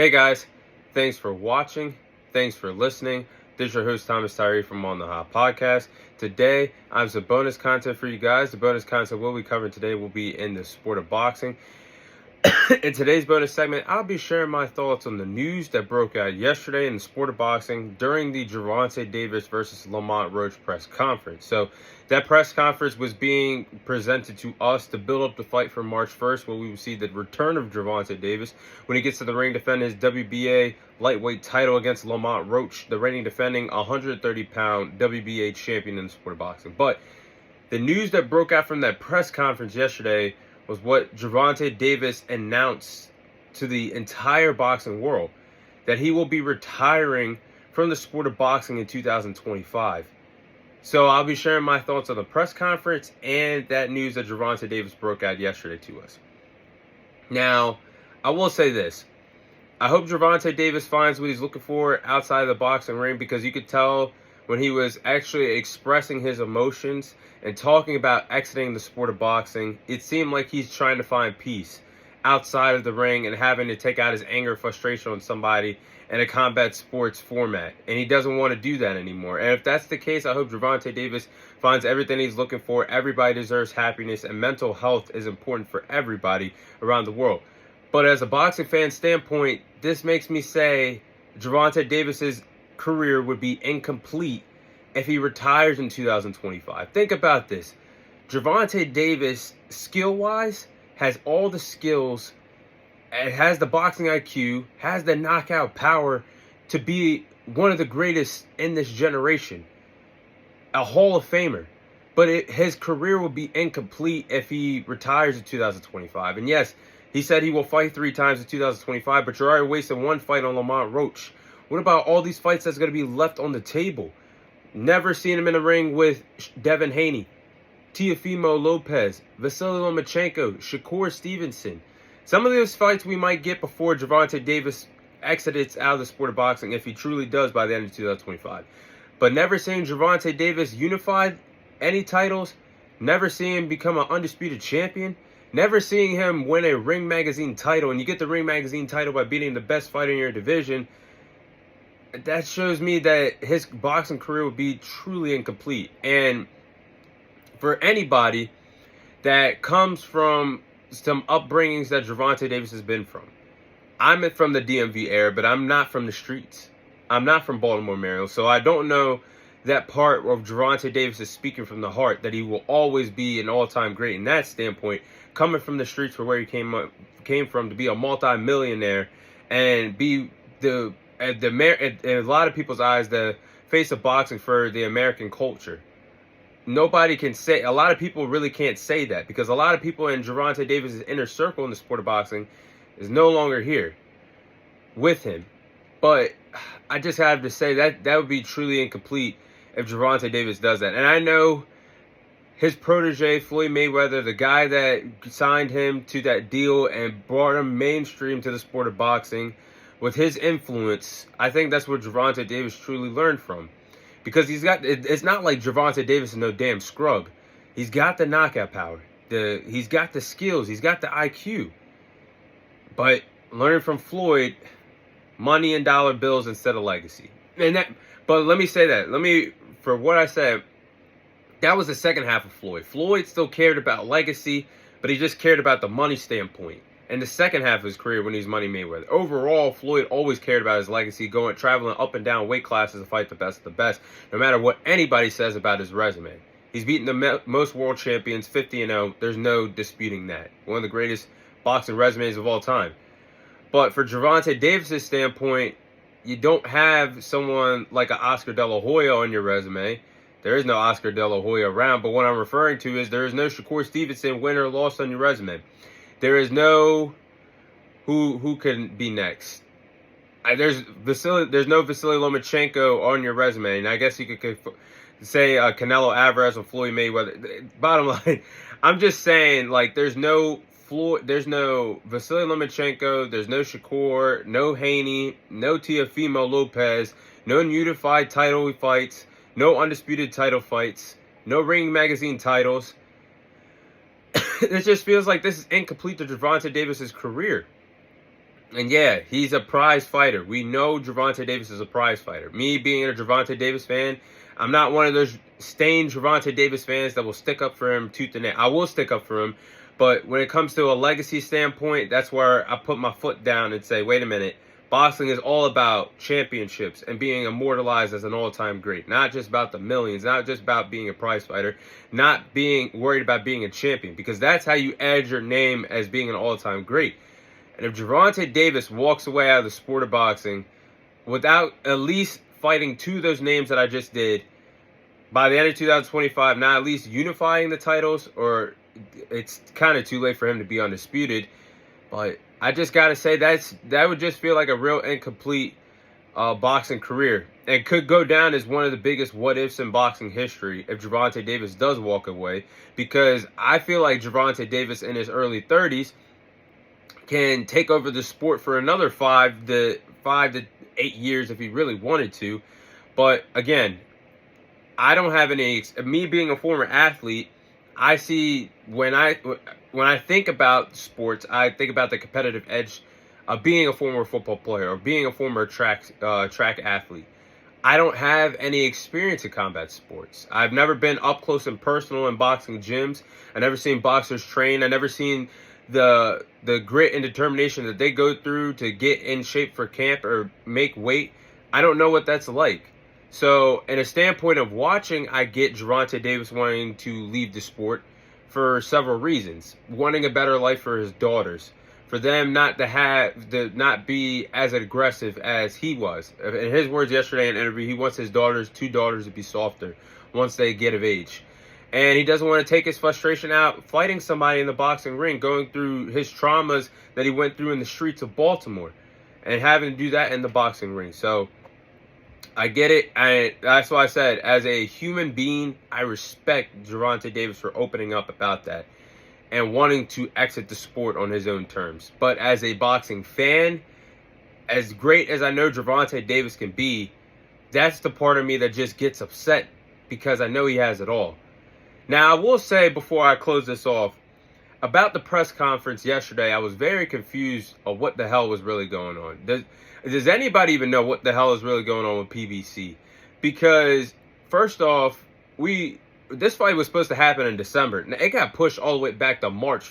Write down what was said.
Hey guys, thanks for watching. Thanks for listening. This is your host Thomas Tyree from On the Hot Podcast. Today, I have some bonus content for you guys. The bonus content we'll be covering today will be in the sport of boxing. In today's bonus segment, I'll be sharing my thoughts on the news that broke out yesterday in the sport of boxing during the Gervonta Davis versus Lamont Roach press conference. So that press conference was being presented to us to build up the fight for March 1st, where we will see the return of Gervonta Davis when he gets to the ring to defend his WBA lightweight title against Lamont Roach, the reigning defending 130-pound WBA champion in the sport of boxing. But the news that broke out from that press conference yesterday was what Gervonta Davis announced to the entire boxing world, that he will be retiring from the sport of boxing in 2025. So I'll be sharing my thoughts on the press conference and that news that Gervonta Davis broke out yesterday to us. Now, I will say this. I hope Gervonta Davis finds what he's looking for outside of the boxing ring, because you could tell when he was actually expressing his emotions and talking about exiting the sport of boxing, it seemed like he's trying to find peace outside of the ring and having to take out his anger, frustration on somebody in a combat sports format. And he doesn't want to do that anymore. And if that's the case, I hope Gervonta Davis finds everything he's looking for. Everybody deserves happiness, and mental health is important for everybody around the world. But as a boxing fan standpoint, this makes me say Gervonta Davis's career would be incomplete if he retires in 2025. Think about this. Gervonta Davis, skill-wise, has all the skills, has the boxing IQ, has the knockout power to be one of the greatest in this generation, a Hall of Famer. But his career will be incomplete if he retires in 2025. And yes, he said he will fight 3 times in 2025, but you're already wasting one fight on Lamont Roach. What about all these fights that's going to be left on the table? Never seen him in the ring with Devin Haney, Teofimo Lopez, Vasily Lomachenko, Shakur Stevenson. Some of those fights we might get before Gervonta Davis exits out of the sport of boxing, if he truly does by the end of 2025. But never seeing Gervonta Davis unified any titles, never seeing him become an undisputed champion, never seeing him win a Ring Magazine title, and you get the Ring Magazine title by beating the best fighter in your division. That shows me that his boxing career would be truly incomplete. And for anybody that comes from some upbringings that Gervonta Davis has been from, I'm from the DMV era, but I'm not from the streets. I'm not from Baltimore, Maryland, so I don't know that part of Gervonta Davis is speaking from the heart, that he will always be an all-time great in that standpoint, coming from the streets for where he came from, to be a multi-millionaire and be in a lot of people's eyes, the face of boxing for the American culture. Nobody can say, a lot of people really can't say that, because a lot of people in Gervonta Davis' inner circle in the sport of boxing is no longer here with him. But I just have to say that would be truly incomplete if Gervonta Davis does that. And I know his protege, Floyd Mayweather, the guy that signed him to that deal and brought him mainstream to the sport of boxing, with his influence, I think that's what Gervonta Davis truly learned from. Because it's not like Gervonta Davis is no damn scrub. He's got the knockout power. He's got the skills. He's got the IQ. But learning from Floyd, money and dollar bills instead of legacy. But let me say that. For what I said, that was the second half of Floyd. Floyd still cared about legacy, but he just cared about the money standpoint. In the second half of his career, when he was Money Mayweather, overall, Floyd always cared about his legacy, traveling up and down weight classes to fight the best of the best, no matter what anybody says about his resume. He's beaten the most world champions, 50-0. There's no disputing that. One of the greatest boxing resumes of all time. But for Gervonta Davis' standpoint, you don't have someone like an Oscar De La Hoya on your resume. There is no Oscar De La Hoya around, but what I'm referring to is there is no Shakur Stevenson win or loss on your resume. There is no who can be next. There's no Vasily Lomachenko on your resume, and I guess you could say Canelo Alvarez or Floyd Mayweather. Bottom line, I'm just saying, like, there's no Vasily Lomachenko, there's no Shakur, no Haney, no Teofimo Lopez, no unified title fights, no undisputed title fights, no Ring Magazine titles. It just feels like this is incomplete to Gervonta Davis's career. And yeah, he's a prize fighter. We know Gervonta Davis is a prize fighter. Me being a Gervonta Davis fan, I'm not one of those stained Gervonta Davis fans that will stick up for him tooth and nail. I will stick up for him, but when it comes to a legacy standpoint, that's where I put my foot down and say, wait a minute. Boxing is all about championships and being immortalized as an all-time great. Not just about the millions, not just about being a prize fighter, not being worried about being a champion, because that's how you add your name as being an all-time great. And if Gervonta Davis walks away out of the sport of boxing without at least fighting two of those names that I just did by the end of 2025, not at least unifying the titles, or it's kind of too late for him to be undisputed, but I just got to say that would just feel like a real incomplete boxing career. And could go down as one of the biggest what-ifs in boxing history if Gervonta Davis does walk away, because I feel like Gervonta Davis in his early 30s can take over the sport for another 5 to 8 years if he really wanted to. But again, I don't have any. Me being a former athlete, I see when I think about sports, I think about the competitive edge of being a former football player or being a former track athlete. I don't have any experience in combat sports. I've never been up close and personal in boxing gyms. I've never seen boxers train. I've never seen the grit and determination that they go through to get in shape for camp or make weight. I don't know what that's like. So, in a standpoint of watching, I get Gervonta Davis wanting to leave the sport for several reasons. Wanting a better life for his daughters, for them not to be as aggressive as he was. In his words yesterday in an interview, he wants his two daughters to be softer once they get of age. And he doesn't want to take his frustration out fighting somebody in the boxing ring, going through his traumas that he went through in the streets of Baltimore, and having to do that in the boxing ring. So I get it. And that's why I said, as a human being, I respect Gervonta Davis for opening up about that and wanting to exit the sport on his own terms. But as a boxing fan, as great as I know Gervonta Davis can be, that's the part of me that just gets upset because I know he has it all. Now, I will say before I close this off, about the press conference yesterday, I was very confused of what the hell was really going on. Does anybody even know what the hell is really going on with PBC? Because, first off, this fight was supposed to happen in December. Now, it got pushed all the way back to March